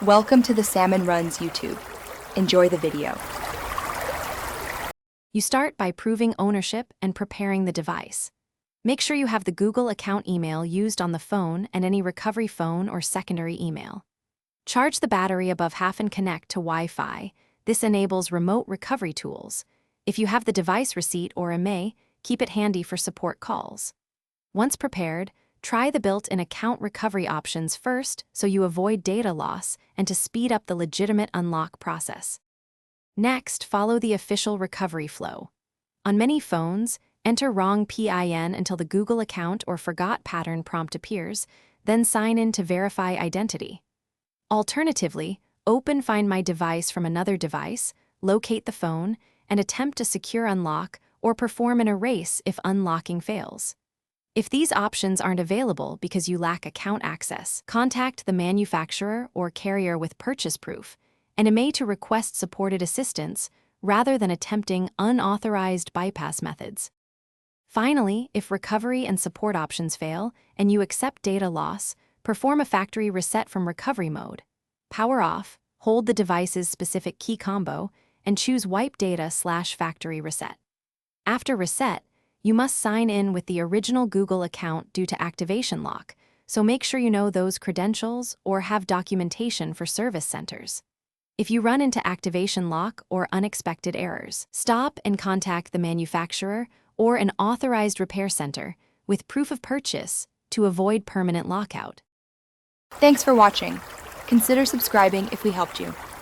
Welcome to the Salmon Runs YouTube. Enjoy the video. You start by proving ownership and preparing the device. Make sure you have the Google account email used on the phone and any recovery phone or secondary email. Charge the battery above half and connect to Wi-Fi. This enables remote recovery tools. If you have the device receipt or IMEI, keep it handy for support calls. Once prepared, try the built-in account recovery options first so you avoid data loss and to speed up the legitimate unlock process. Next, follow the official recovery flow. On many phones, enter wrong PIN until the Google account or forgot pattern prompt appears, then sign in to verify identity. Alternatively, open Find My Device from another device, locate the phone, and attempt a secure unlock or perform an erase if unlocking fails. If these options aren't available because you lack account access, contact the manufacturer or carrier with purchase proof and IMEI to request supported assistance rather than attempting unauthorized bypass methods. Finally, if recovery and support options fail and you accept data loss, perform a factory reset from recovery mode. Power off, hold the device's specific key combo, and choose Wipe Data/Factory Reset. After reset, you must sign in with the original Google account due to activation lock, so make sure you know those credentials or have documentation for service centers. If you run into activation lock or unexpected errors, stop and contact the manufacturer or an authorized repair center with proof of purchase to avoid permanent lockout. Thanks for watching. Consider subscribing if we helped you.